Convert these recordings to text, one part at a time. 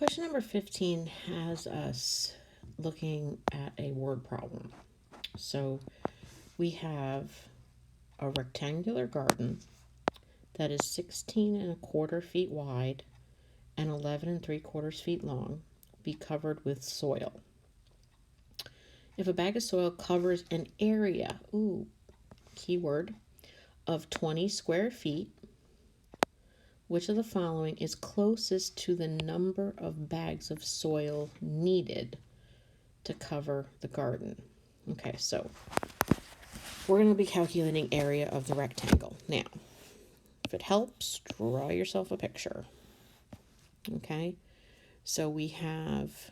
Question number 15 has us looking at a word problem. So we have a rectangular garden that is 16 1/4 feet wide and 11 3/4 feet long, be covered with soil. If a bag of soil covers an area, keyword, of 20 square feet, which of the following is closest to the number of bags of soil needed to cover the garden? Okay, so we're going to be calculating area of the rectangle. Now, if it helps, draw yourself a picture. Okay, so we have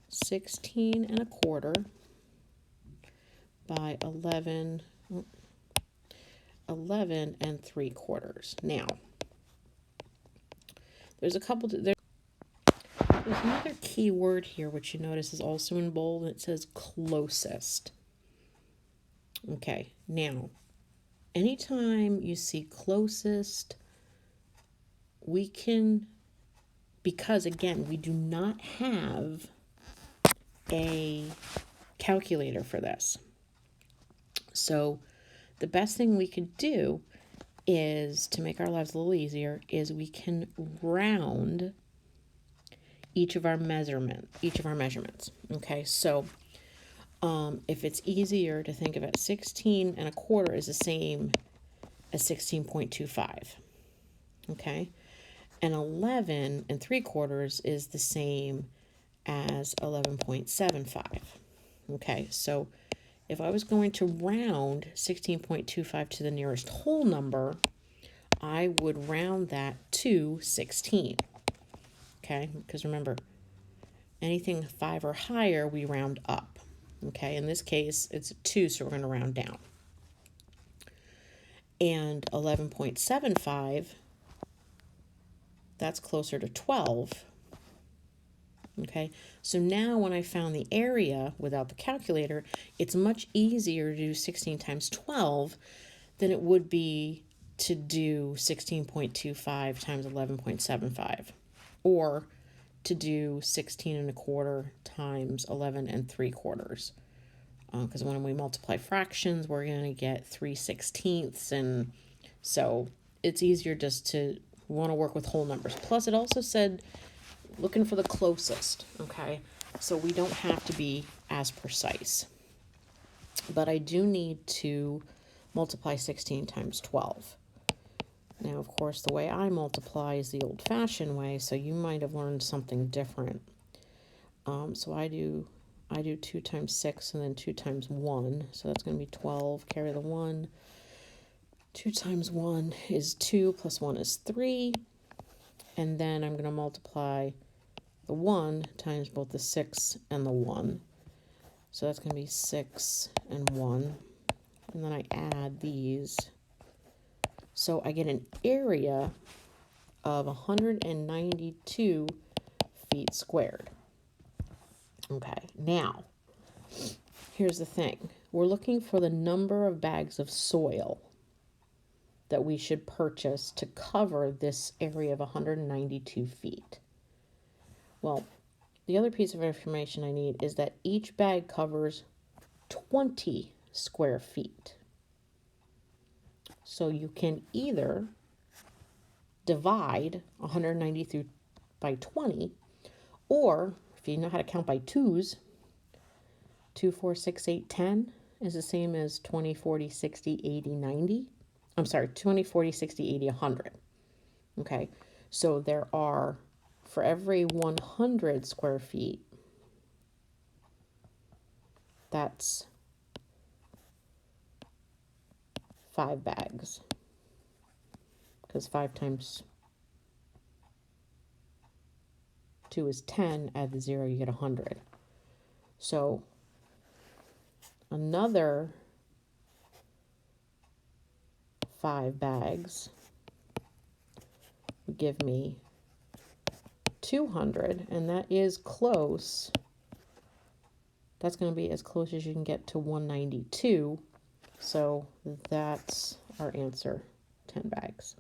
16 1/4 by 11 3/4. Now, there's another key word here, which you notice is also in bold, and it says closest. Okay, now, anytime you see closest, we can, because again, we do not have a calculator for this. So the best thing we could do is, to make our lives a little easier, is we can round each of our measurements. Okay, so if it's easier to think of it, 16 1/4 is the same as 16.25. Okay, and 11 3/4 is the same as 11.75. Okay, so if I was going to round 16.25 to the nearest whole number, I would round that to 16. Okay, because remember, anything 5 or higher, we round up. Okay, in this case, it's a 2, so we're going to round down. And 11.75, that's closer to 12. Okay, so now when I found the area without the calculator, it's much easier to do 16 times 12 than it would be to do 16.25 times 11.75, or to do 16 1/4 times 11 3/4. Because when we multiply fractions, we're going to get 3/16, and so it's easier just to want to work with whole numbers. Plus, it also said looking for the closest, okay? So we don't have to be as precise. But I do need to multiply 16 times 12. Now, of course, the way I multiply is the old-fashioned way, so you might have learned something different. So I do 2 times 6 and then 2 times 1. So that's going to be 12. Carry the 1. 2 times 1 is 2, plus 1 is 3. And then I'm going to multiply the 1 times both the 6 and the 1. So that's going to be 6 and 1. And then I add these. So I get an area of 192 feet squared. Okay, now, here's the thing. We're looking for the number of bags of soil that we should purchase to cover this area of 192 feet. Well, the other piece of information I need is that each bag covers 20 square feet. So you can either divide 193 by 20, or if you know how to count by twos, 2, 4, 6, 8, 10 is the same as 20, 40, 60, 80, 90. I'm sorry, 20, 40, 60, 80, 100. Okay, so there are, for every 100 square feet, that's 5 bags. Because 5 times 2 is 10, add the 0, you get 100. So another 5 bags would give me 200, and that is close. That's going to be as close as you can get to 192. So that's our answer, 10 bags.